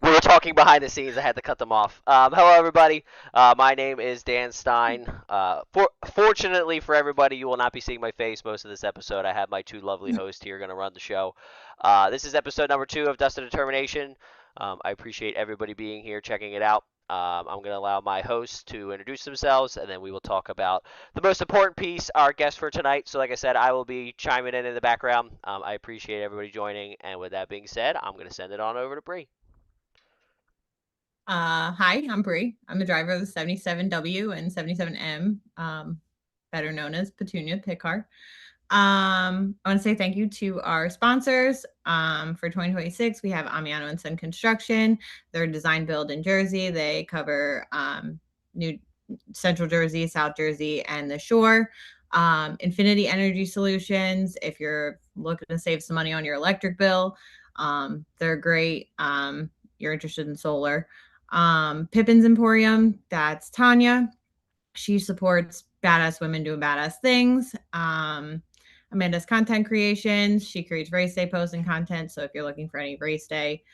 We were talking behind the scenes. I had to cut them off. Hello, everybody. My name is Dan Stein. Fortunately for everybody, you will not be seeing my face most of this episode. I have my two lovely hosts here going to run the show. This is episode number 2 of DIRTermination. I appreciate everybody being here, checking it out. I'm going to allow my hosts to introduce themselves, and then we will talk about the most important piece, our guest for tonight. So, like I said, I will be chiming in the background. I appreciate everybody joining, and with that being said, I'm going to send it on over to Bree. Hi, I'm Bree. I'm the driver of the 77W and 77M, better known as Petunia Pit Car. I want to say thank you to our sponsors. For 2026, we have Amiano and Son Construction. They're design build in Jersey. They cover New Central Jersey, South Jersey, and the shore. Infinity Energy Solutions, if you're looking to save some money on your electric bill, they're great. You're interested in solar. Pippin's Emporium, that's Tanya. She supports badass women doing badass things. Amanda's Content Creations, she creates race day posts and content. So if you're looking for any race day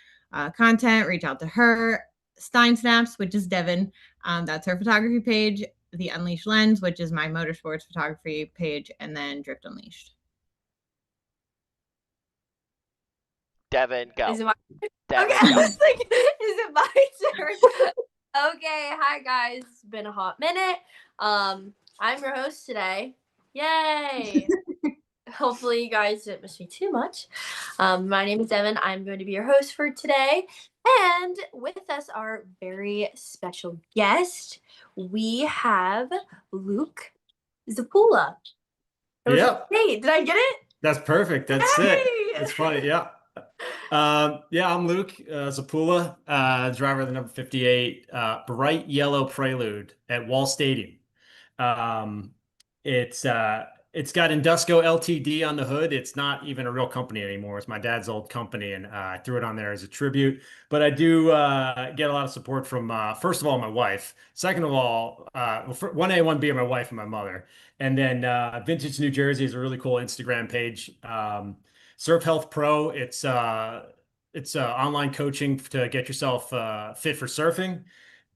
content, reach out to her. Stein Snaps, which is Devin, that's her photography page. The Unleashed Lens, which is my motorsports photography page, and then Drift Unleashed. Devin, go. Is it my Devin, okay, go. I was like, is it my turn? Okay, hi guys. It's been a hot minute. I'm your host today. Yay! Hopefully you guys didn't miss me too much. My name is Devin. I'm going to be your host for today. And with us, our very special guest, we have Luke Zappulla. Yep. Hey, did I get it? That's perfect. That's Hey! it. That's funny. Yeah. I'm Luke Zappulla, driver of the number 58 bright yellow Prelude at Wall Stadium. It's got Indusco Ltd on the hood. It's not even a real company anymore. It's my dad's old company, and I threw it on there as a tribute. But I do get a lot of support from, first of all, my wife. Second of all, 1A, 1B are my wife and my mother. And then Vintage New Jersey is a really cool Instagram page. Surf Health Pro, it's online coaching to get yourself fit for surfing.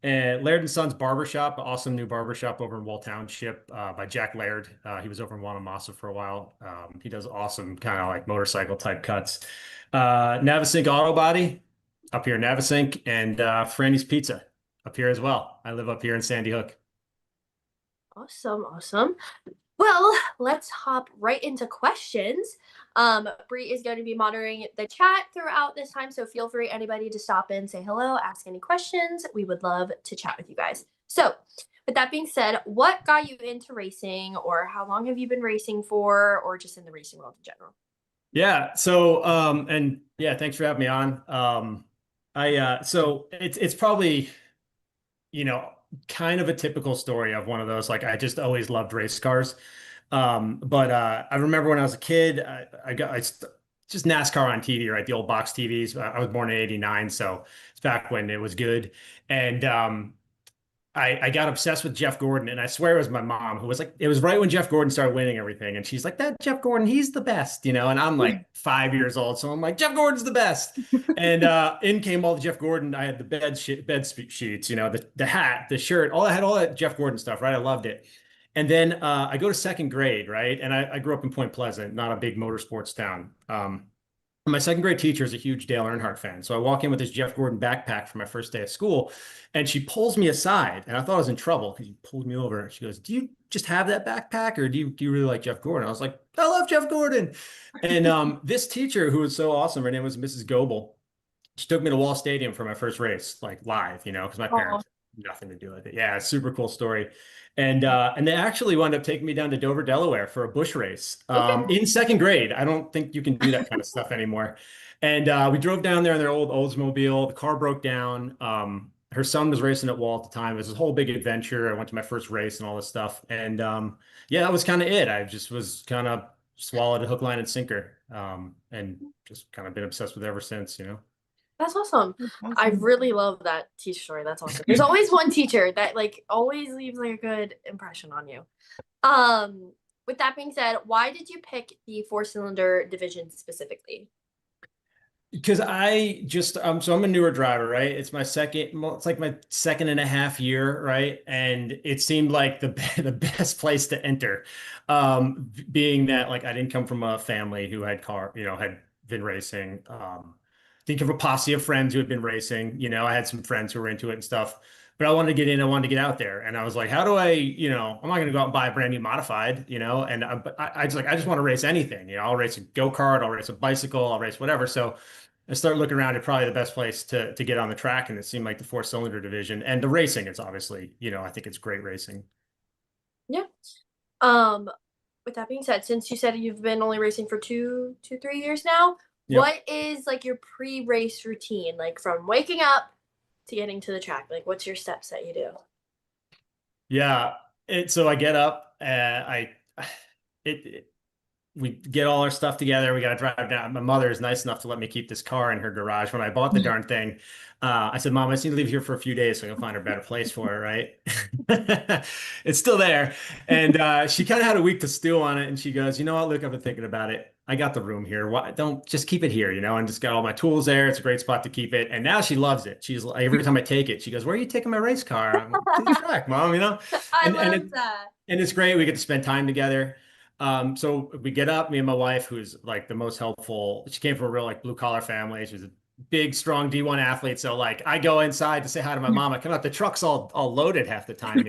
And Laird and Sons Barbershop, awesome new barbershop over in Wall Township by Jack Laird. He was over in Wanamassa for a while. He does awesome kind of like motorcycle type cuts. Navasink Auto Body up here in Navasink, and Franny's Pizza up here as well. I live up here in Sandy Hook. Awesome. Well, let's hop right into questions. Bree is going to be monitoring the chat throughout this time, so feel free anybody to stop in, say hello, ask any questions. We would love to chat with you guys. So with that being said, what got you into racing, or how long have you been racing for, or just in the racing world in general? Yeah. So, and yeah, thanks for having me on. So it's probably, kind of a typical story of one of those, like, I just always loved race cars. But I remember when I was a kid, I just NASCAR on TV, right? The old box TVs. I was born in '89, so it's back when it was good. And I got obsessed with Jeff Gordon, and I swear it was my mom who was like, it was right when Jeff Gordon started winning everything, and she's like, that Jeff Gordon, he's the best, and I'm like 5 years old, so I'm like, Jeff Gordon's the best. And in came all the Jeff Gordon. I had the bed sheets, the hat, the shirt, I had all that Jeff Gordon stuff, right? I loved it. And then I go to second grade, right? And I grew up in Point Pleasant, not a big motorsports town. My second grade teacher is a huge Dale Earnhardt fan. So I walk in with this Jeff Gordon backpack for my first day of school, and she pulls me aside, and I thought I was in trouble because she pulled me over. She goes, "Do you just have that backpack, or do you really like Jeff Gordon?" I was like, "I love Jeff Gordon." And this teacher, who was so awesome, her name was Mrs. Goebel. She took me to Wall Stadium for my first race, like live, because my parents nothing to do with it. Yeah, super cool story. And they actually wound up taking me down to Dover, Delaware for a bush race Okay. in second grade. I don't think you can do that kind of stuff anymore. And we drove down there in their old Oldsmobile. The car broke down. Her son was racing at Wall at the time. It was a whole big adventure. I went to my first race and all this stuff. And yeah, that was kind of it. I just was kind of swallowed a hook, line, and sinker, and just kind of been obsessed with it ever since, you know? That's awesome. That's I awesome. really love that teacher story. That's awesome. There's always one teacher that like always leaves like a good impression on you. With that being said, why did you pick the four-cylinder division specifically? Because I just so I'm a newer driver, right? It's my second, well, it's like my second and a half year, right? And it seemed like the best place to enter, being that like I didn't come from a family who had had been racing. Think of a posse of friends who had been racing. You know, I had some friends who were into it and stuff, but I wanted to get in, I wanted to get out there, and I was like, how do I, I'm not going to go out and buy a brand new modified, and I just like I just want to race anything, I'll race a go-kart, I'll race a bicycle, I'll race whatever. So I started looking around at probably the best place to get on the track, and it seemed like the four-cylinder division and the racing. It's obviously, I think it's great racing. Yeah. Um, with that being said, since you said you've been only racing for 3 years now, Yep. what is like your pre-race routine? Like from waking up to getting to the track? Like what's your steps that you do? Yeah. So I get up, it we get all our stuff together. We got to drive down. My mother is nice enough to let me keep this car in her garage. When I bought the darn thing, I said, Mom, I just need to leave here for a few days so I can find a better place for it, right? It's still there. And she kind of had a week to stew on it. And she goes, you know what, Luke, I've been thinking about it. I got the room here. Why don't just keep it here, and just got all my tools there. It's a great spot to keep it. And now she loves it. She's every time I take it, she goes, where are you taking my race car? I'm like, to the track, Mom, I and love it that. and it's great. We get to spend time together. So we get up, me and my wife, who's like the most helpful. She came from a real like blue collar family. She's a big, strong D1 athlete. So like I go inside to say hi to my mom. I come out, the truck's all loaded half the time.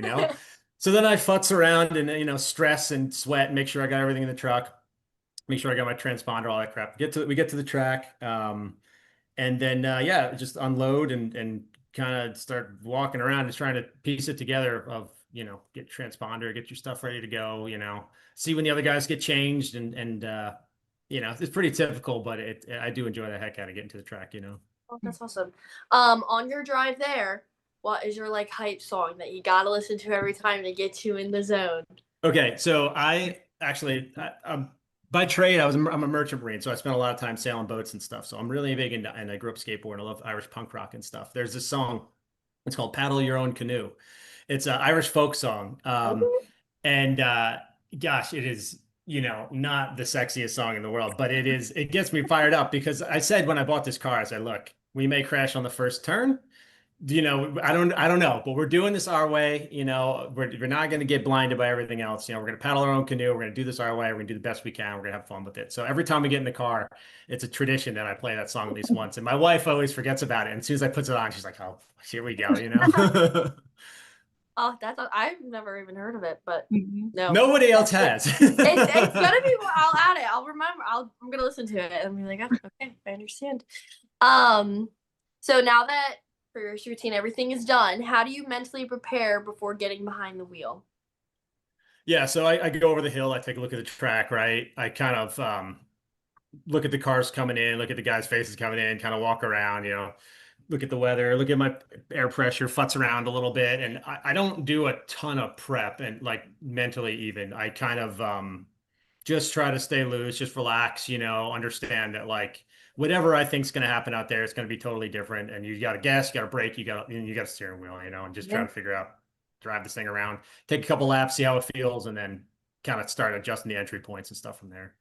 So then I futz around and stress and sweat and make sure I got everything in the truck, make sure I got my transponder, all that crap. We get to the track. And then yeah, just unload and kind of start walking around and trying to piece it together of, get transponder, get your stuff ready to go, see when the other guys get changed and it's pretty typical, but I do enjoy the heck out of getting to the track. Oh, that's awesome. On your drive there, what is your like hype song that you gotta listen to every time to get you in the zone? Okay, so I actually, by trade, I'm a merchant marine, so I spent a lot of time sailing boats and stuff. So I'm really big into, and I grew up skateboarding. I love Irish punk rock and stuff. There's this song, it's called "Paddle Your Own Canoe." It's an Irish folk song, Okay. and gosh, it is, not the sexiest song in the world, but it is. It gets me fired up because I said when I bought this car, I said, "Look, we may crash on the first turn." I don't know, but we're doing this our way. We're not going to get blinded by everything else. We're going to paddle our own canoe. We're going to do this our way. We're going to do the best we can. We're going to have fun with it. So every time we get in the car, it's a tradition that I play that song at least once. And my wife always forgets about it. And as soon as I put it on, she's like, "Oh, here we go." Oh, I've never even heard of it, but no, Nobody else has. it's gonna be. I'll add it. I'll remember. I'm gonna listen to it and be like, oh, okay, I understand. So now that for your routine everything is done, how do you mentally prepare before getting behind the wheel? Yeah, so I go over the hill. I take a look at the track, right? I kind of look at the cars coming in, look at the guys' faces coming in, kind of walk around, look at the weather, look at my air pressure, futz around a little bit. And I don't do a ton of prep and like mentally even. I kind of just try to stay loose, just relax, understand that like whatever I think is going to happen out there, it's going to be totally different. And you got a gas, you got a brake, you got a steering wheel, and just try Yeah. to figure out, drive this thing around, take a couple laps, see how it feels, and then kind of start adjusting the entry points and stuff from there.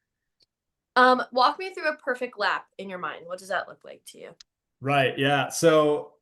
Walk me through a perfect lap in your mind. What does that look like to you? Right. Yeah. So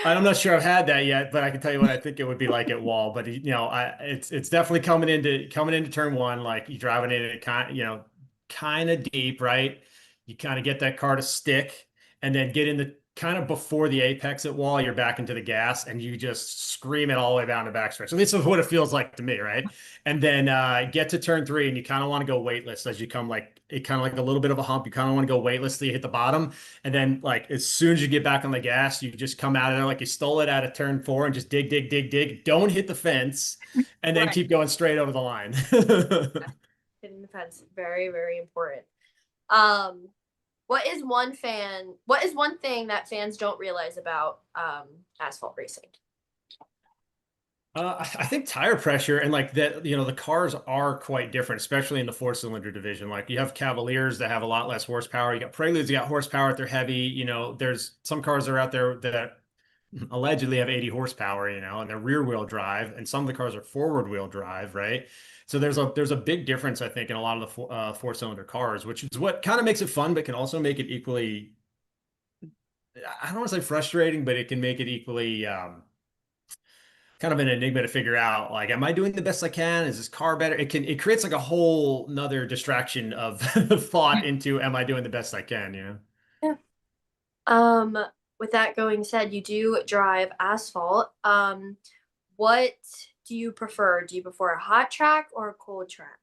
I'm not sure I've had that yet, but I can tell you what I think it would be like at Wall. But it's definitely coming into turn one, like you're driving in it kind of deep, right? You kind of get that car to stick, and then get in kind of before the apex at wall, you're back into the gas and you just scream it all the way down the backstretch. At least that's what it feels like to me, right? And then get to turn three and you kind of want to go weightless as you come like it kind of like a little bit of a hump. You kind of want to go weightless till you hit the bottom. And then like as soon as you get back on the gas, you just come out of there like you stole it out of turn four and just dig, dig, dig, dig. Don't hit the fence and then Right. keep going straight over the line. Hitting the fence, very, very important. What is one thing that fans don't realize about asphalt racing? I think tire pressure and like that, the cars are quite different, especially in the four-cylinder division. Like you have Cavaliers that have a lot less horsepower. You got Preludes, you got horsepower, they're heavy. There's some cars that are out there that allegedly have 80 horsepower, and they're rear wheel drive, and some of the cars are forward wheel drive, right? So there's a big difference, I think, in a lot of the four-cylinder cars, which is what kind of makes it fun, but can also make it equally, I don't want to say frustrating, but it can make it equally kind of an enigma to figure out. Like, am I doing the best I can? Is this car better? It creates like a whole nother distraction of thought into, am I doing the best I can? Yeah. Um, with that going said, you do drive asphalt. What do you prefer? Do you prefer a hot track or a cold track?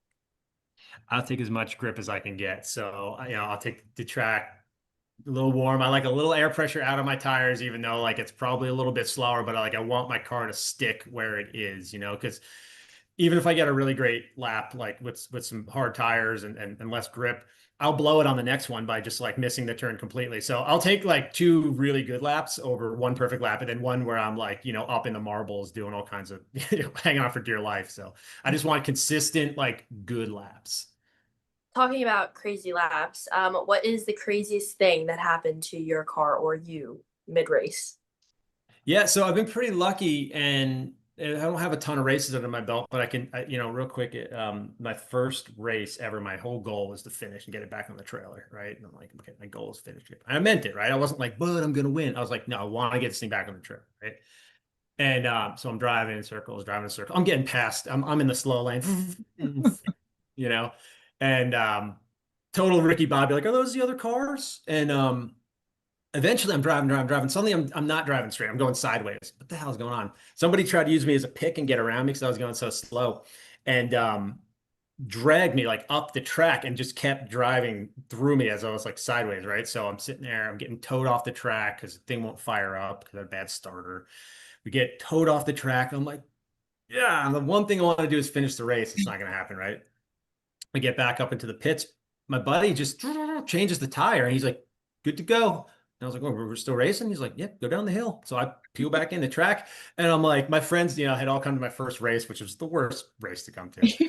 I'll take as much grip as I can get. So, I'll take the track a little warm. I like a little air pressure out of my tires, even though like it's probably a little bit slower, but I want my car to stick where it is, because even if I get a really great lap, like with some hard tires and less grip, I'll blow it on the next one by just like missing the turn completely. So I'll take like two really good laps over one perfect lap, and then one where I'm like, up in the marbles doing all kinds of hanging on for dear life. So I just want consistent, like good laps. Talking about crazy laps, what is the craziest thing that happened to your car or you mid race? Yeah, so I've been pretty lucky, and I don't have a ton of races under my belt, but real quick, my first race ever, my whole goal was to finish and get it back on the trailer, right? And I'm like, okay, my goal is finish it. I meant it, right? I wasn't like, but I'm gonna win. I was like, no, I want to get this thing back on the trailer, right? And so I'm driving in circles, driving in circles. I'm getting past. I'm in the slow lane, you know, and total Ricky Bobby, like, are those the other cars? And eventually I'm driving. Suddenly I'm not driving straight. I'm going sideways. What the hell is going on? Somebody tried to use me as a pick and get around me because I was going so slow, and dragged me like up the track and just kept driving through me as I was like sideways, right? So I'm sitting there, I'm getting towed off the track because the thing won't fire up because I had a bad starter. We get towed off the track. I'm like, yeah, the one thing I want to do is finish the race. It's not going to happen, right? I get back up into the pits. My buddy just changes the tire and he's like, good to go. And I was like, oh, we're still racing? He's like, yep, yeah, go down the hill. So I peel back in the track and I'm like, my friends, had all come to my first race, which was the worst race to come to.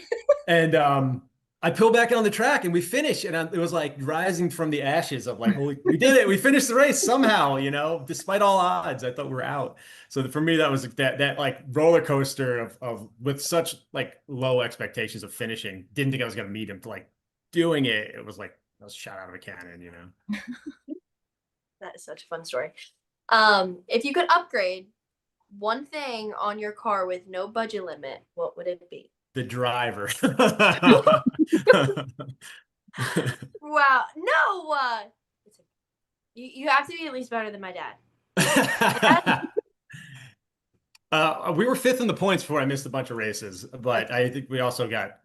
And I pull back on the track and we finish. And it was like rising from the ashes of like, holy, we did it. We finished the race somehow, despite all odds. I thought we were out. So for me, that was that like roller coaster of with such like low expectations of finishing. Didn't think I was going to meet him to like doing it. It was like I was shot out of a cannon. That is such a fun story. If you could upgrade one thing on your car with no budget limit, what would it be? The driver. Wow, no, you have to be at least better than my dad. We were fifth in the points before I missed a bunch of races, but I think we also got,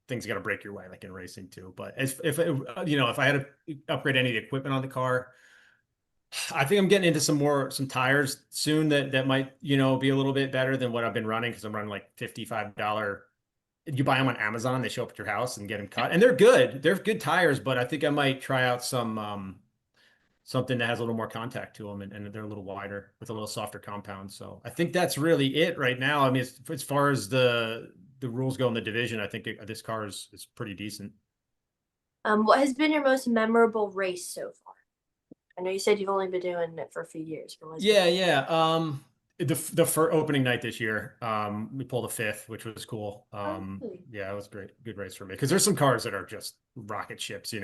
things got to break your way, like in racing too. But if I had to upgrade any of the equipment on the car, I think I'm getting into some tires soon that might, be a little bit better than what I've been running because I'm running like $55. You buy them on Amazon, they show up at your house and get them cut, and they're good. They're good tires, but I think I might try out some something that has a little more contact to them and they're a little wider with a little softer compound. So I think that's really it right now. I mean, as far as the rules go in the division, I think this car is pretty decent. What has been your most memorable race so far? I know you said you've only been doing it for a few years. But Yeah. The first opening night this year, we pulled a fifth, which was cool. Really? Yeah, it was great. Good race for me because there's some cars that are just rocket ships,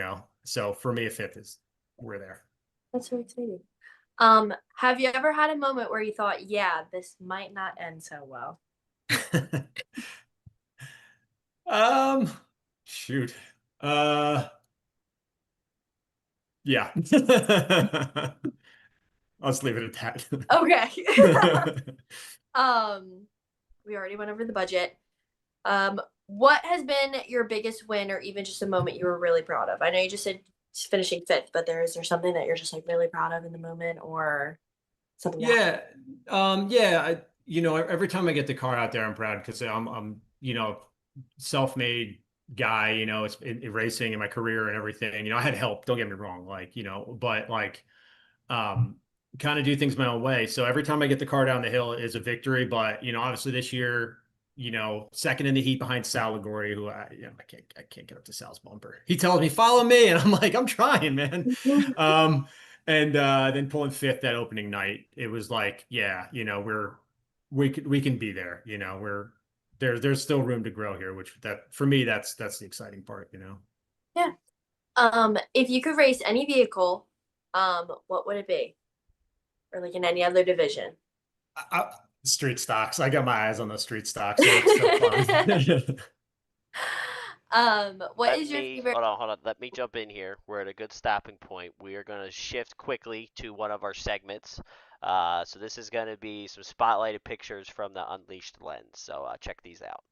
So for me, a fifth we're there. That's so exciting. Have you ever had a moment where you thought, yeah, this might not end so well? Shoot. Yeah. I'll just leave it at Okay. that. We already went over the budget. What has been your biggest win or even just a moment you were really proud of? I know you just said finishing fifth, but is there something that you're just like really proud of in the moment or something that Yeah. Yeah, every time I get the car out there, I'm proud because I'm, self-made guy, it's in racing and my career and everything. I had help, don't get me wrong, like, but like um kind of do things my own way. So every time I get the car down the hill is a victory. But obviously this year, second in the heat behind Sal Ligori, who I can't get up to Sal's bumper. He tells me, follow me, and I'm like, I'm trying, man. Um and then pulling fifth that opening night, it was like, yeah, we can be there, we're there's still room to grow here, which that for me that's the exciting part. Yeah. If you could race any vehicle, what would it be? Or like in any other division? Street stocks. I got my eyes on the street stocks. They look so fun. What is your favorite? Hold on. Let me jump in here. We're at a good stopping point. We are going to shift quickly to one of our segments. So this is going to be some spotlighted pictures from the Unleashed lens. So check these out.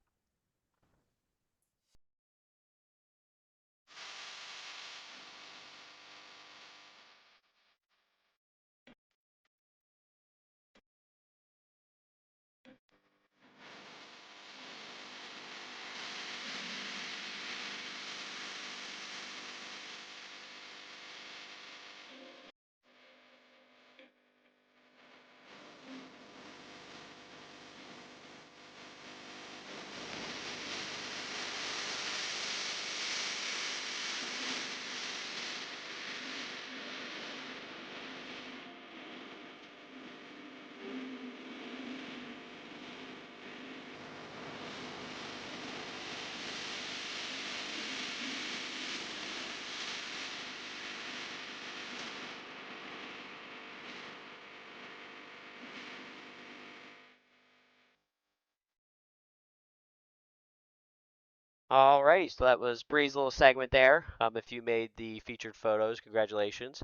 All right, so that was Bree's little segment there. If you made the featured photos, congratulations.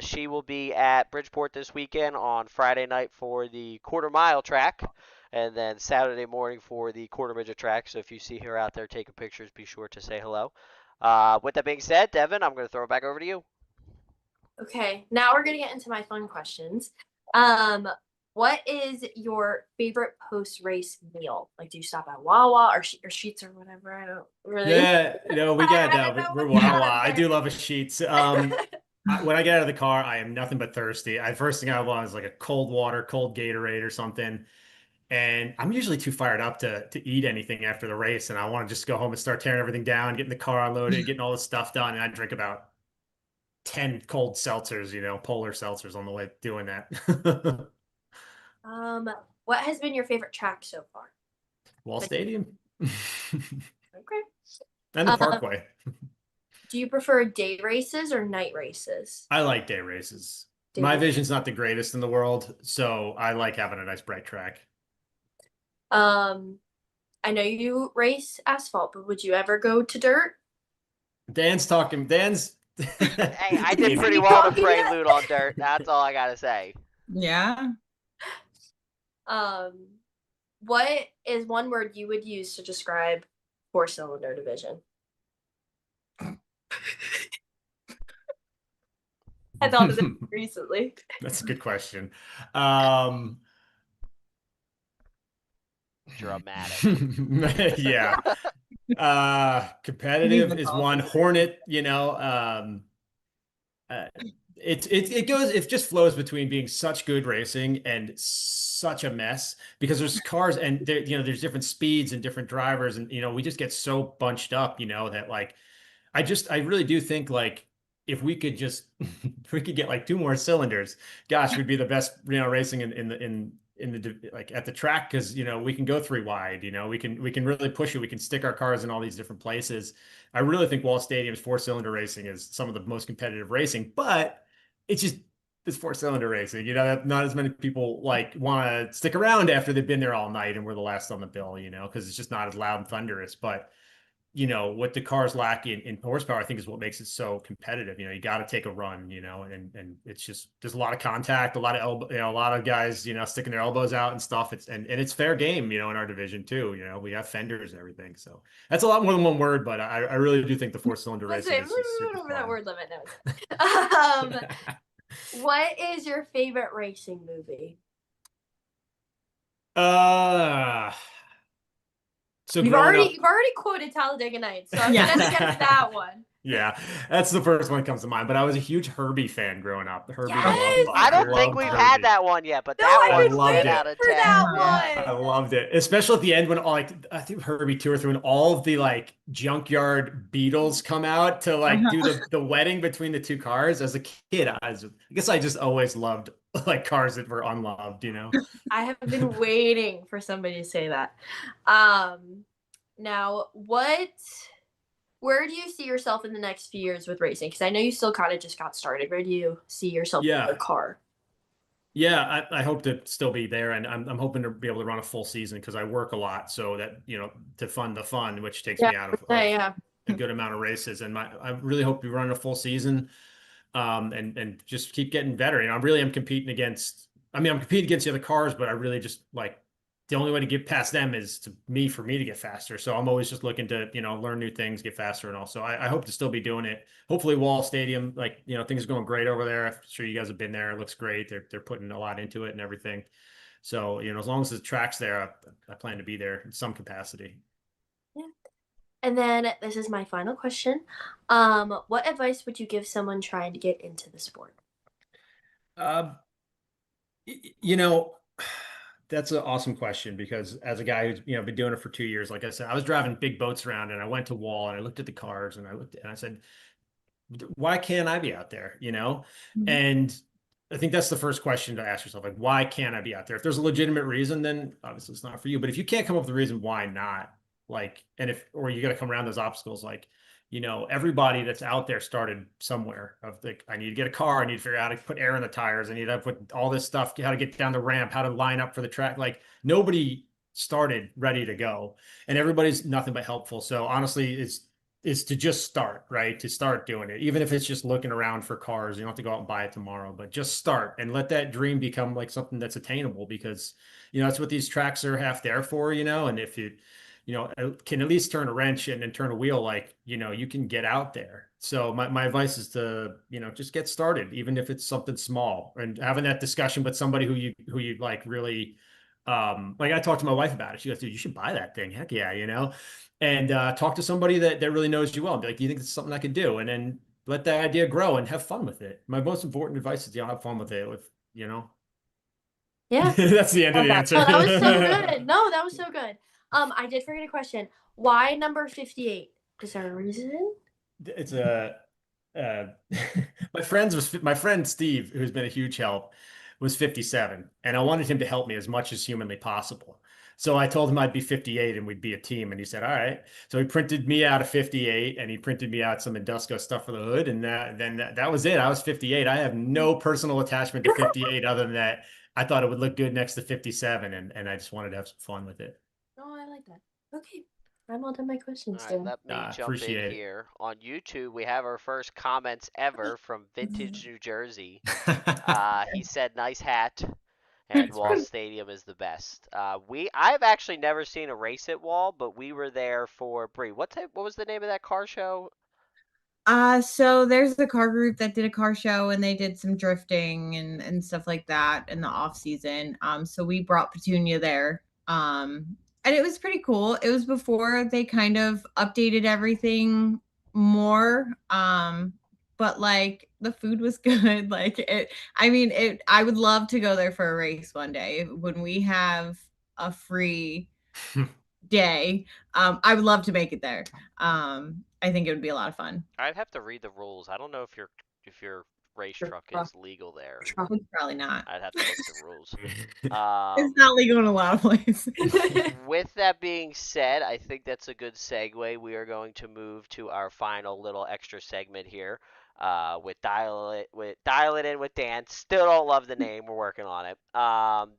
She will be at Bridgeport this weekend on Friday night for the quarter mile track, and then Saturday morning for the quarter midget track. So if you see her out there taking pictures, be sure to say hello. With that being said, Devin, I'm going to throw it back over to you. Okay, now we're gonna get into my fun questions. Um, what is your favorite post-race meal? Like, do you stop at Wawa or Sheets or whatever? I don't really. Yeah, we got I don't that. know We're what they Wawa. have I do there. love a Sheets. When I get out of the car, I am nothing but thirsty. First thing I want is like a cold water, cold Gatorade or something. And I'm usually too fired up to eat anything after the race, and I want to just go home and start tearing everything down, getting the car unloaded, getting all this stuff done. And I drink about 10 cold seltzers, polar seltzers on the way doing that. Um, what has been your favorite track so far? Wall Like, Stadium okay. and the Parkway. Do you prefer day races or night races? I like day races. Day My races. vision's not the greatest in the world, so I like having a nice bright track. Um, I know you race asphalt, but would you ever go to dirt? Dan's Hey, I did Is pretty he well to talking prelude on dirt. That's all I got to say. Yeah. Um, what is one word you would use to describe four-cylinder division? I thought of this recently. That's a good question. Um, Dramatic. yeah. Leave Competitive the is call. one. Hornet, uh, it just flows between being such good racing and such a mess because there's cars and there's different speeds and different drivers, and we just get so bunched up, that like I really do think like if we could just if we could get like two more cylinders, gosh, we'd be the best, racing in the like at the track because we can go three wide, we can really push it, we can stick our cars in all these different places. I really think Wall Stadium's four-cylinder racing is some of the most competitive racing, but it's just it's four-cylinder racing, not as many people like want to stick around after they've been there all night and we're the last on the bill, because it's just not as loud and thunderous. But what the cars lack in horsepower, I think is what makes it so competitive. You got to take a run, and it's just there's a lot of contact, a lot of elbow, a lot of guys, sticking their elbows out and stuff. And it's fair game, in our division too. We have fenders and everything. So that's a lot more than one word, but I really do think the four-cylinder Let's racing say is super over that fun. word limit now. What is your favorite racing movie? Uh, so You've growing up, already quoted Talladega Nights, so I'm Yeah. gonna guess that one. yeah, that's the first one that comes to mind. But I was a huge Herbie fan growing up. Herbie the Love Yes! Bug. I I don't think loved we've Oh, had Herbie. that one yet, but no, that I've I one's been loved 10 waiting it. out of for 10. that I one. loved it, especially at the end when I think Herbie 2 or 3 when all of the like junkyard Beetles come out to like do the wedding between the two cars. As a kid, I guess I just always loved like cars that were unloved. I have been waiting for somebody to say that. Now, where do you see yourself in the next few years with racing? Because I know you still kind of just got started. Where do you see yourself in your Yeah. car? Yeah, I hope to still be there, and I'm hoping to be able to run a full season because I work a lot, so that to fund the fun, which takes Yeah, me out of yeah. a good amount of races, and I really hope to run a full season, and just keep getting better. I really am competing against. I mean, I'm competing against the other cars, but I really just like the only way to get past them is for me to get faster. So I'm always just looking to learn new things, get faster, and also I hope to still be doing it. Hopefully, Wall Stadium, like things are going great over there. I'm sure you guys have been there. It looks great. They're putting a lot into it and everything. So as long as the track's there, I plan to be there in some capacity. Yeah. And then this is my final question. What advice would you give someone trying to get into the sport? Uh, you know, that's an awesome question because as a guy who's been doing it for 2 years, like I said, I was driving big boats around and I went to Wall and I looked at the cars and I said, why can't I be out there? Mhm. And I think that's the first question to ask yourself, like, why can't I be out there? If there's a legitimate reason, then obviously it's not for you. But if you can't come up with a reason why not, like, or you got to come around those obstacles, like, everybody that's out there started somewhere of like, I need to get a car, I need to figure out how to put air in the tires, I need to put all this stuff, how to get down the ramp, how to line up for the track. Like nobody started ready to go, and everybody's nothing but helpful. So honestly, is to just start, right? To start doing it, even if it's just looking around for cars. You don't have to go out and buy it tomorrow, but just start and let that dream become like something that's attainable because, that's what these tracks are half there for. And if you, can at least turn a wrench and turn a wheel, like, you can get out there. So my advice is to, just get started, even if it's something small and having that discussion with somebody who you like really, like I talked to my wife about it. She goes, dude, you should buy that thing. Heck yeah. And talk to somebody that really knows you well and be like, do you think it's something I could do? And then let that idea grow and have fun with it. My most important advice is, have fun with it. Yeah. That's the end of Love the that. answer. Oh, that was so good. No, that was so good. I did forget a question. Why number 58? Is there a reason? It's a uh, my friend Steve, who's been a huge help, was 57, and I wanted him to help me as much as humanly possible. So I told him I'd be 58 and we'd be a team, and he said, "All right." So he printed me out a 58, and he printed me out some Indusco stuff for the hood, and that was it. I was 58. I have no personal attachment to 58 other than that I thought it would look good next to 57, and I just wanted to have some fun with it. Oh, I like that. Okay. I'm all done my All questions, right, Dan. let me jump in Appreciate here. On YouTube, we have our first comments ever from Vintage New Jersey. it. He said, "Nice hat," and Thanks, Wall man. Stadium is the best. I've actually never seen a race at Wall, but we were there for Bree. What was the name of that car show? So there's the car group that did a car show and they did some drifting and stuff like that in the off season. So we brought Petunia there. And it was pretty cool. It was before they kind of updated everything more. But like the food was good. I would love to go there for a race one day when we have a free day. I would love to make it there. I think it would be a lot of fun. I'd have to read the rules. I don't know if your race truck is legal there. It's probably not. I'd have to look at the rules. It's not legal in a lot of places. With that being said, I think that's a good segue. We are going to move to our final little extra segment here. with Dial It In with Dan. Still don't love the name. We're working on it.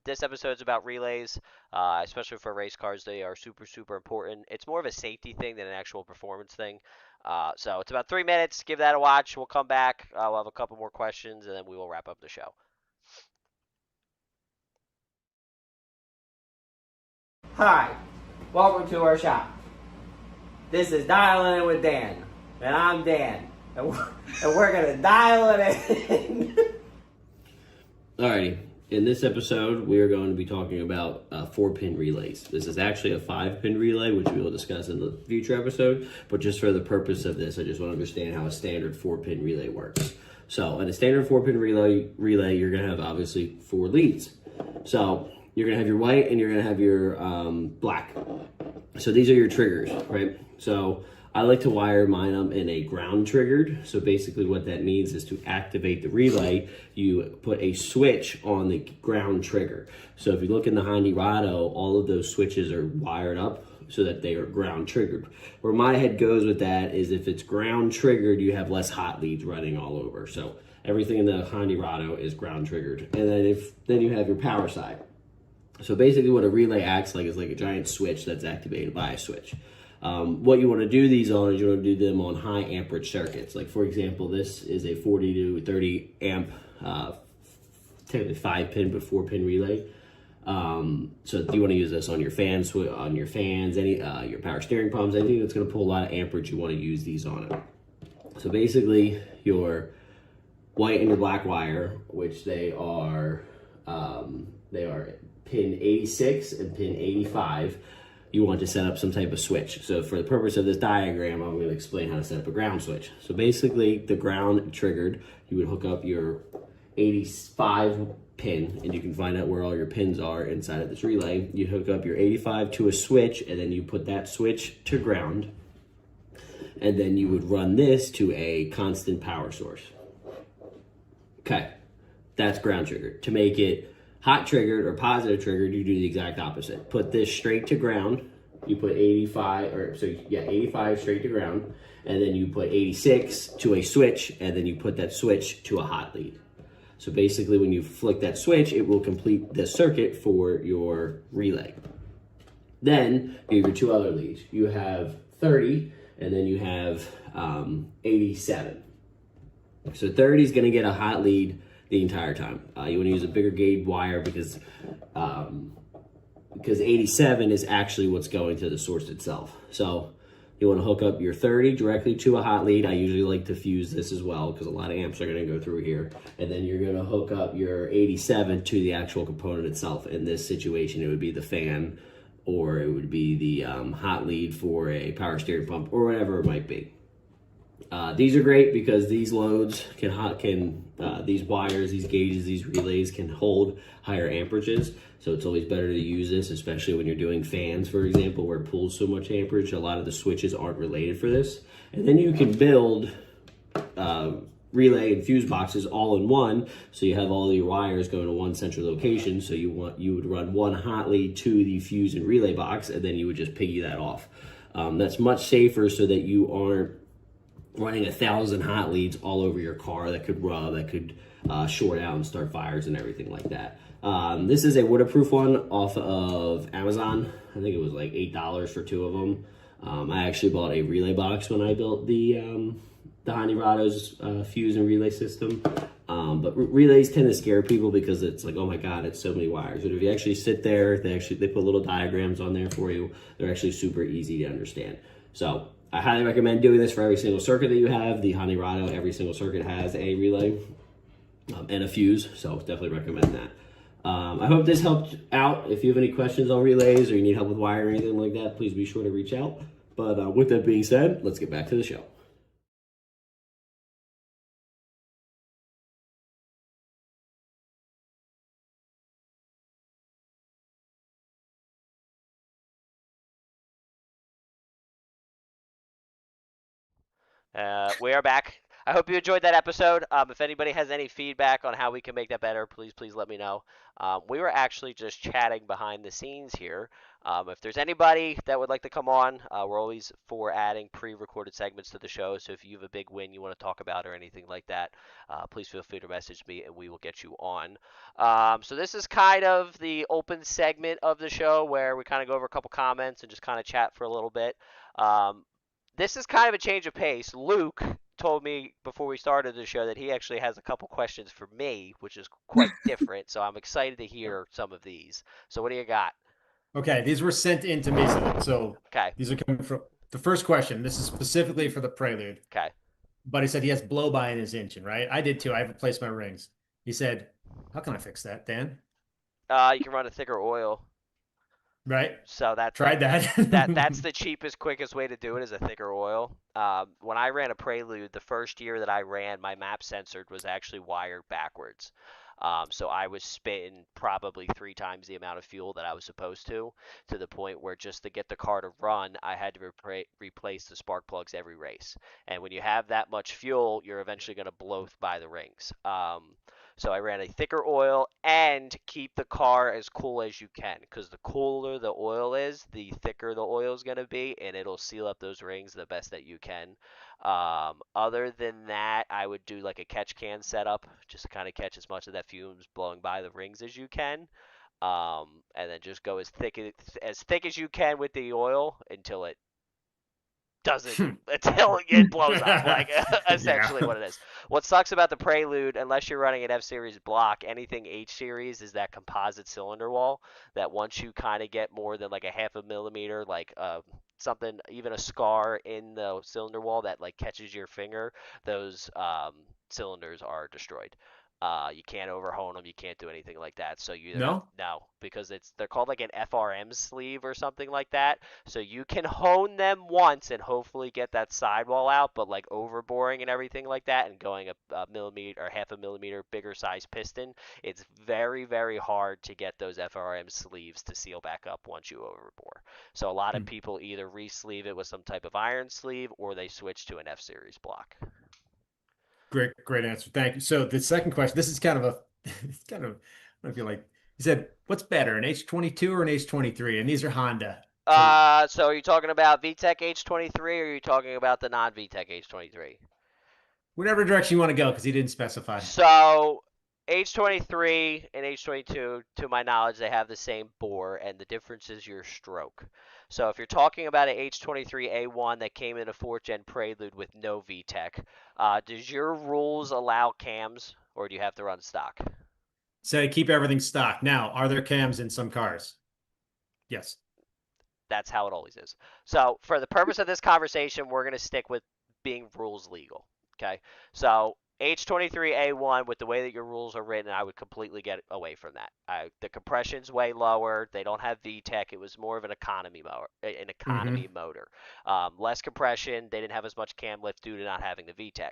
This episode's about relays, especially for race cars. They are super super important. It's more of a safety thing than an actual performance thing. So it's about 3 minutes. Give that a watch. We'll come back. We'll have a couple more questions, and then we will wrap up the show. Hi, welcome to our shop. This is Dialing In with Dan, and I'm Dan, and we're gonna dial it in. Alrighty, in this episode, we are going to be talking about 4-pin relays. This is actually a 5-pin relay, which we will discuss in the future episode, but just for the purpose of this, I just want to understand how a standard 4-pin relay works. So, in a standard 4-pin relay, you're going to have, obviously, 4 leads. So, you're going to have your white and you're going to have your black. So, these are your triggers, right? So, I like to wire mine up in a ground triggered. So basically what that means is to activate the relay, you put a switch on the ground trigger. So if you look in the Hyundai Rado, all of those switches are wired up so that they are ground triggered. Where my head goes with that is if it's ground triggered, you have less hot leads running all over. So everything in the Hyundai Rado is ground triggered. And then you have your power side. So basically what a relay acts like is like a giant switch that's activated by a switch. What you want to do these on is you want to do them on high amperage circuits. Like for example, this is a 40 to 30 amp, technically 5-pin but 4-pin relay. So you want to use this on your fans, any your power steering pumps, anything that's going to pull a lot of amperage. You want to use these on it. So basically, your white and your black wire, which they are pin 86 and pin 85. You want to set up some type of switch. So for the purpose of this diagram, I'm going to explain how to set up a ground switch. So basically, the ground triggered, you would hook up your 85 pin, and you can find out where all your pins are inside of this relay. You hook up your 85 to a switch, and then you put that switch to ground, and then you would run this to a constant power source. Okay, that's ground triggered. To make it hot triggered or positive triggered, you do the exact opposite. Put this straight to ground. You put 85 straight to ground, and then you put 86 to a switch, and then you put that switch to a hot lead. So basically, when you flick that switch, it will complete the circuit for your relay. Then you have your 2 other leads. You have 30, and then you have 87. So 30 is going to get a hot lead the entire time. You want to use a bigger gauge wire because 87 is actually what's going to the source itself. So you want to hook up your 30 directly to a hot lead. I usually like to fuse this as well because a lot of amps are going to go through here. And then you're going to hook up your 87 to the actual component itself. In this situation, it would be the fan, or it would be the hot lead for a power steering pump, or whatever it might be. These are great because these loads these wires, these gauges, these relays can hold higher amperages. So it's always better to use this, especially when you're doing fans, for example, where it pulls so much amperage. A lot of the switches aren't related for this. And then you can build relay and fuse boxes all in one. So you have all your wires going to one central location. So you would run one hot lead to the fuse and relay box, and then you would just piggy that off. That's much safer so that you aren't running 1,000 hot leads all over your car that could rub, that could short out and start fires and everything like that. This is a waterproof one off of Amazon. I think it was like $8 for 2 of them. I actually bought a relay box when I built the Hyundai Rado's fuse and relay system. But relays tend to scare people because it's like, oh my God, it's so many wires. But if you actually sit there, they put little diagrams on there for you. They're actually super easy to understand. So I highly recommend doing this for every single circuit that you have. The Hyundai Rado, every single circuit has a relay and a fuse, so definitely recommend that. I hope this helped out. If you have any questions on relays or you need help with wiring or anything like that, please be sure to reach out. But with that being said, let's get back to the show. We are back. I hope you enjoyed that episode. If anybody has any feedback on how we can make that better, please let me know. We were actually just chatting behind the scenes here. If there's anybody that would like to come on, we're always for adding pre-recorded segments to the show. So if you have a big win you want to talk about or anything like that, please feel free to message me and we will get you on. So this is kind of the open segment of the show where we kind of go over a couple comments and just kind of chat for a little bit. Um, this is kind of a change of pace. Luke told me before we started the show that he actually has a couple questions for me, which is quite different. So I'm excited to hear some of these. So what do you got? Okay, these were sent in to me, so Okay. these are coming from the first question. This is specifically for the Prelude. Okay. But he said he has blow by in his engine, right? I did too. I replaced my rings. He said, "How can I fix that, Dan?" You can run a thicker oil. Right? So Tried that. that's the cheapest, quickest way to do it is a thicker oil. When I ran a Prelude, the first year that I ran, my map censored was actually wired backwards. So I was spitting probably 3 times the amount of fuel that I was supposed to the point where just to get the car to run, I had to replace the spark plugs every race. And when you have that much fuel, you're eventually going to blow by the rings. So I ran a thicker oil and keep the car as cool as you can because the cooler the oil is, the thicker the oil is going to be, and it'll seal up those rings the best that you can. Other than that, I would do like a catch can setup just to kind of catch as much of that fumes blowing by the rings as you can. And then just go as thick as you can with the oil until it doesn't until it blows up, like essentially Yeah. what it is. What sucks about the Prelude, unless you're running an F series block, anything H series is that composite cylinder wall that once you kind of get more than like a half a millimeter, like something, even a scar in the cylinder wall that like catches your finger, those cylinders are destroyed. You can't overhone them. You can't do anything like that. So you either have No? no, because they're called like an FRM sleeve or something like that. So you can hone them once and hopefully get that sidewall out, but like overboring and everything like that and going a millimeter or half a millimeter bigger size piston, it's very hard to get those FRM sleeves to seal back up once you overbore. So a lot of Hmm. people either re-sleeve it with some type of iron sleeve or they switch to an F series block. Great answer. Thank you. So the second question, this is kind of a, it's kind of, I feel like, he said, what's better, an H22 or an H23? And these are Honda. So So are you talking about VTEC H23 or are you talking about the non-VTEC H23? whatever direction you want to go, because he didn't specify. So H23 and H22, to my knowledge, they have the same bore, and the difference is your stroke. So if you're talking about an H23A1 that came in a 4th Gen Prelude with no VTEC, does your rules allow cams, or do you have to run stock? So keep everything stock. Now, are there cams in some cars? Yes. That's how it always is. So for the purpose of this conversation, we're going to stick with being rules legal. Okay. So H23A1, with the way that your rules are written, I would completely get away from that. The compression's way lower. They don't have VTEC. It was more of an economy motor. Mm-hmm. Less compression. They didn't have as much cam lift due to not having the VTEC.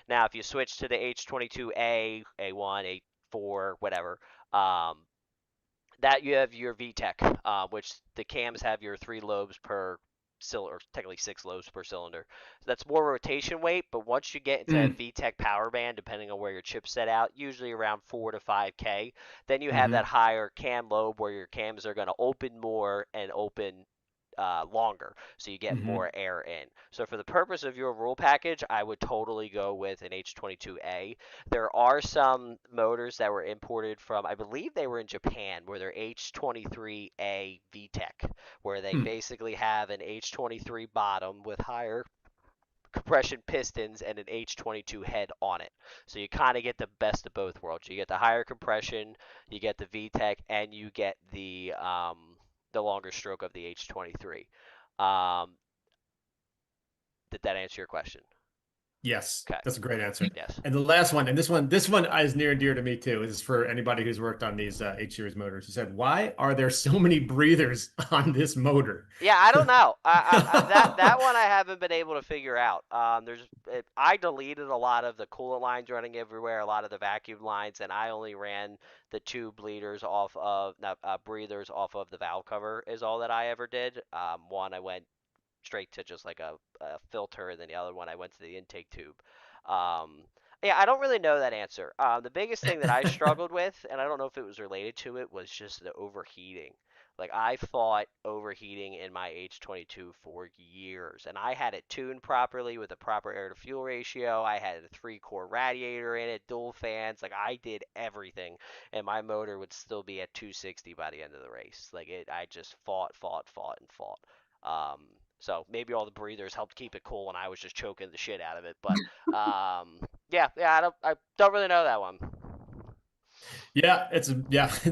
Now, if you switch to the H22A, A1, A4, whatever, that you have your VTEC, which the cams have your 3 lobes per cylinder, or technically 6 lobes per cylinder. So that's more rotation weight, but once you get into that Mm. VTEC power band, depending on where your chip's set out, usually around 4 to 5K, then you have that Mm-hmm. higher cam lobe where your cams are going to open more and open longer, so you get Mm-hmm. more air in. So for the purpose of your rule package, I would totally go with an H22A. There are some motors that were imported from, I believe they were in Japan, where they're H23A VTEC, where they Mm. basically have an H23 bottom with higher compression pistons and an H22 head on it. So you kind of get the best of both worlds. You get the higher compression, you get the VTEC, and you get the longer stroke of the H23. Um, did that answer your question? Yes, Okay. that's a great answer. Yes. And the last one, and this one is near and dear to me too. This is for anybody who's worked on these H series motors. He said, "Why are there so many breathers on this motor?" Yeah, I don't know. That one I haven't been able to figure out. I deleted a lot of the coolant lines running everywhere, a lot of the vacuum lines, and I only ran the 2 bleeders off of no, breathers off of the valve cover is all that I ever did. One I went straight to just like a filter, and then the other one I went to the intake tube. Yeah, I don't really know that answer. The biggest thing that I struggled with, and I don't know if it was related to it, was just the overheating. Like I fought overheating in my H22 for years, and I had it tuned properly with a proper air to fuel ratio. I had a 3-core radiator in it, dual fans. Like I did everything, and my motor would still be at 260 by the end of the race. Like I just fought, and fought. Um, so maybe all the breathers helped keep it cool, and I was just choking the shit out of it. But yeah, I don't really know that one. Yeah, it's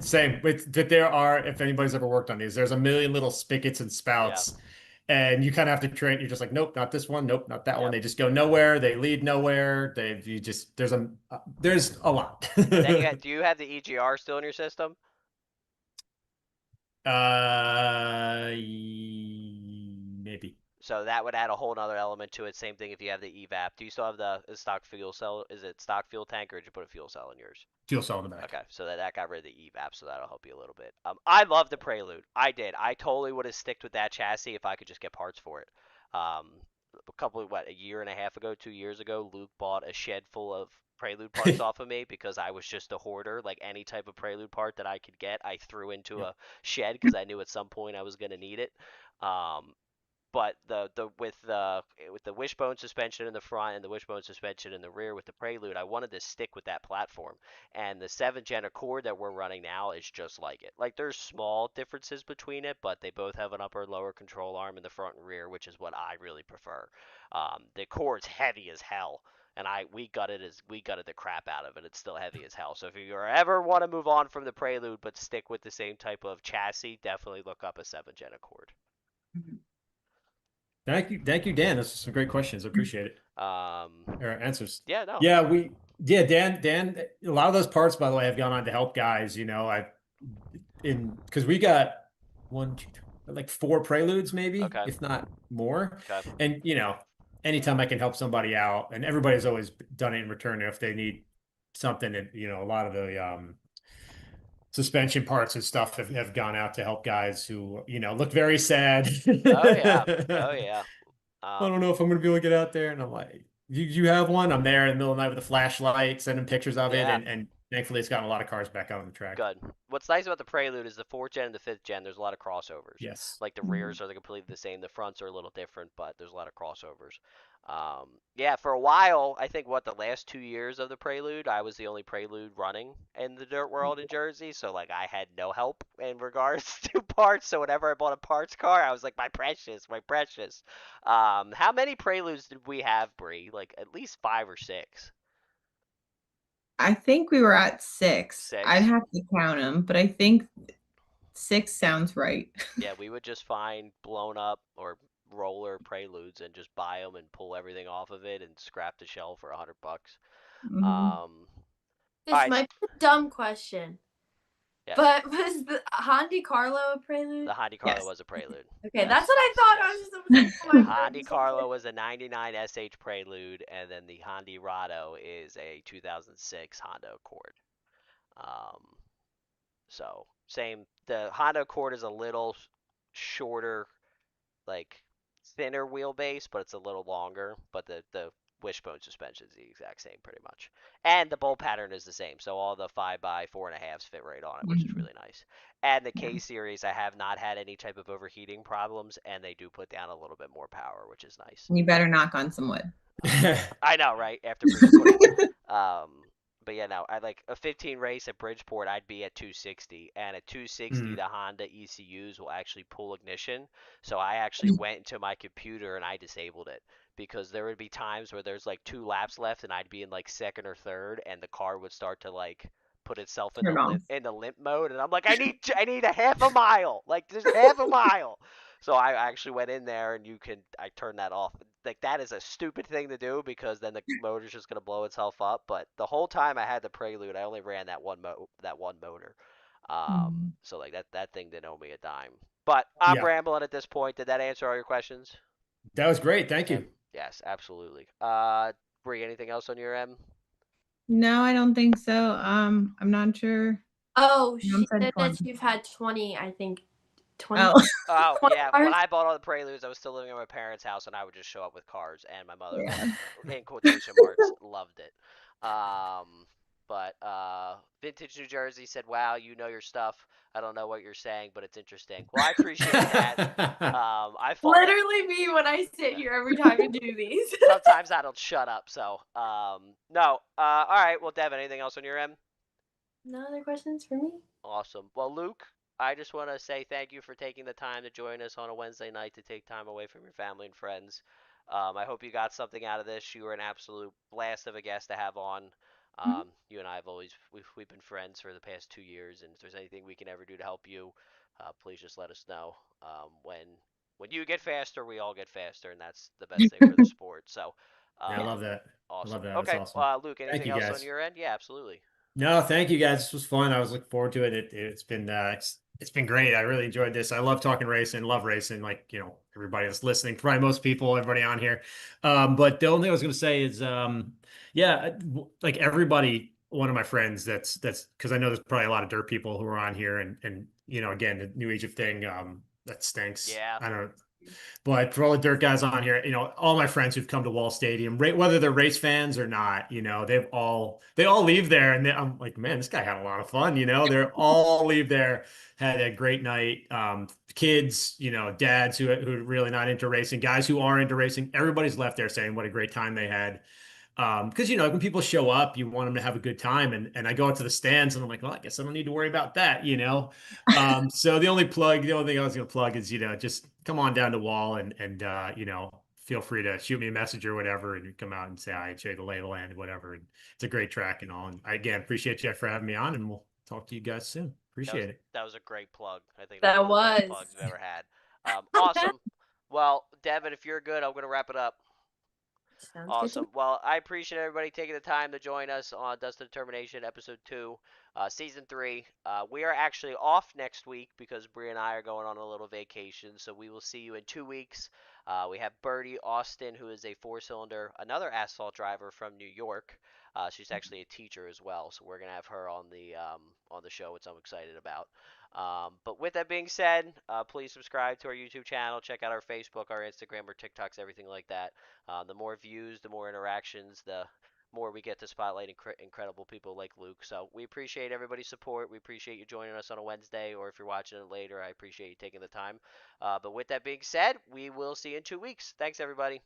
same. But there are, if anybody's ever worked on these, there's a million little spigots and Yeah, spouts, and you kind of have to train. You're just like, nope, not this one, nope, not that one. yep. They just go nowhere. They lead nowhere. You just there's a lot. And then do you have the EGR still in your system? Maybe So that would add a whole other element to it. Same thing if you have the evap. Do you still have the stock fuel cell? Is it stock fuel tank, or did you put a fuel cell in yours? fuel cell in the back. Okay, so that got rid of the evap, so that'll help you a little bit. I love the Prelude. I did. I totally would have sticked with that chassis if I could just get parts for it. A year and a half ago, 2 years ago, Luke bought a shed full of Prelude parts off of me because I was just a hoarder. Like any type of Prelude part that I could get, I threw into Yep. a shed because I knew at some point I was going to need it. Um, but with the wishbone suspension in the front and the wishbone suspension in the rear with the Prelude, I wanted to stick with that platform. And the 7th gen Accord that we're running now is just like it. Like there's small differences between it, but they both have an upper and lower control arm in the front and rear, which is what I really prefer. The Accord's heavy as hell. And we gutted the crap out of it. It's still heavy as hell. So if you ever want to move on from the Prelude but stick with the same type of chassis, definitely look up a 7th gen Accord. Thank you, Dan. Those are some great questions. I appreciate it. Um, Or answers. yeah, no. Yeah, Dan. A lot of those parts, by the way, have gone on to help guys. Because we got one, two, three, like 4 preludes, maybe, Okay. if not more. Okay. And anytime I can help somebody out, and everybody's always done it in return if they need something. And a lot of the suspension parts and stuff have gone out to help guys who look very sad. Oh yeah. Oh yeah. I don't know if I'm going to be able to get out there. And I'm like, you have one? I'm there in the middle of the night with a flashlight, sending pictures of it. Yeah. And thankfully, it's gotten a lot of cars back out on the track. Good. What's nice about the Prelude is the 4th gen and the 5th gen. There's a lot of crossovers. Yes. Like the rears are completely the same. The fronts are a little different, but there's a lot of crossovers. Yeah, for a while, I think the last 2 years of the Prelude, I was the only Prelude running in the dirt world in Jersey. So like I had no help in regards to parts. So whenever I bought a parts car, I was like, my precious, my precious. How many Preludes did we have, Bree? Like at least 5 or 6. I think we were at 6. 6? I'd have to count them, but I think 6 sounds right. Yeah, we would just find blown up or roller Preludes and just buy them and pull everything off of it and scrap the shell for $100. This Alright. might be a dumb question. Yes. But was the Honda Carlo a Prelude? The Honda Carlo Yes. was a Prelude. Okay, Yes, that's what I yes, thought. yes. I was just oh my Honda God, Carlo was a 99 SH Prelude, and then the Honda Rado is a 2006 Honda Accord. So same. The Honda Accord is a little shorter, like thinner wheelbase, but it's a little longer. But the wishbone suspension is the exact same, pretty much, and the bolt pattern is the same. So all the 5x4.5s fit right on it, which is really nice. And the K series, I have not had any type of overheating problems, and they do put down a little bit more power, which is nice. You better knock on some wood. I know, right? After Bridgeport. But yeah, no, I like a 15 race at Bridgeport, I'd be at 260, and at 260, the Honda ECUs will actually pull ignition. So I actually went into my computer and I disabled it because there would be times where there's like 2 laps left, and I'd be in like 2nd or 3rd, and the car would start to like put itself in the limp mode, and I'm like, I need a half a mile, like just half a mile. So I actually went in there, and I turned that off. Like that is a stupid thing to do because then the motor's just gonna blow itself up. But the whole time I had the Prelude, I only ran that one motor. So like that thing didn't owe me a dime. But I'm rambling at this point. Did that answer all your questions? That was great. Thank you. Yes, absolutely. Bree, anything else on your end? No, I don't think so. I'm not sure. Oh, she said that you've had 20, I think, 20. Oh, Oh, yeah. When cars? I bought all the Preludes, I was still living at my parents' house, and I would just show up with cars, and my mother, yeah. in quotation marks, loved it. But Vintage New Jersey said, "Wow, you know your stuff. I don't know what you're saying, but it's interesting." Well, I appreciate that. I fall back. Literally me when I sit here every time we do these. Sometimes I don't shut up. So, no. All right. Well, Devin, anything else on your end? No other questions for me? Awesome. Well, Luke, I just want to say thank you for taking the time to join us on a Wednesday night to take time away from your family and friends. I hope you got something out of this. You were an absolute blast of a guest to have on. You and I have always we've been friends for the past 2 years, and if there's anything we can ever do to help you, please just let us know. When you get faster, we all get faster, and that's the best thing for the sport. So, Yeah, I love that. I awesome. love that. That's Okay, awesome. Luke, Thank anything you else on guys. your end? Yeah, absolutely. No, thank you guys. This was fun. I was looking forward to it. It's been it's been great. I really enjoyed this. I love talking racing, love racing, like everybody that's listening, probably most people, everybody on here. But the only thing I was gonna say is yeah, like everybody, one of my friends that's because I know there's probably a lot of dirt people who are on here and again the New Egypt thing, that stinks. Yeah. I don't but for all the dirt guys on here, all my friends who've come to Wall Stadium, whether they're race fans or not, they all leave there, and I'm like, man, this guy had a lot of fun. They all leave there, had a great night. Kids, dads who are really not into racing, guys who are into racing, everybody's left there saying what a great time they had. Because when people show up, you want them to have a good time, and I go into the stands and I'm like, well, I guess I don't need to worry about that. So the only thing I was gonna plug is just come on down to Wall and feel free to shoot me a message or whatever, and you come out and say I enjoy the lay of the land, whatever. And it's a great track and all. And I, again, appreciate you for having me on, and we'll talk to you guys soon. Appreciate it. That was a great plug. I think that was That one of the best was. plugs we've ever had. Awesome. Well, Devin, if you're good, I'm going to wrap it up. Sounds good to me. Awesome. Well, I appreciate everybody taking the time to join us on Dust to Determination Episode 2, Season 3. We are actually off next week because Bree and I are going on a little vacation, so we will see you in 2 weeks. We have Birdie Austin, who is a four-cylinder, another asphalt driver from New York. She's actually a teacher as well, so we're going to have her on the show, which I'm excited about. But with that being said, please subscribe to our YouTube channel. Check out our Facebook, our Instagram, our TikToks, everything like that. The more views, the more interactions, the more we get to spotlight incredible people like Luke. So we appreciate everybody's support. We appreciate you joining us on a Wednesday, or if you're watching it later, I appreciate you taking the time. But with that being said, we will see you in 2 weeks. Thanks, everybody.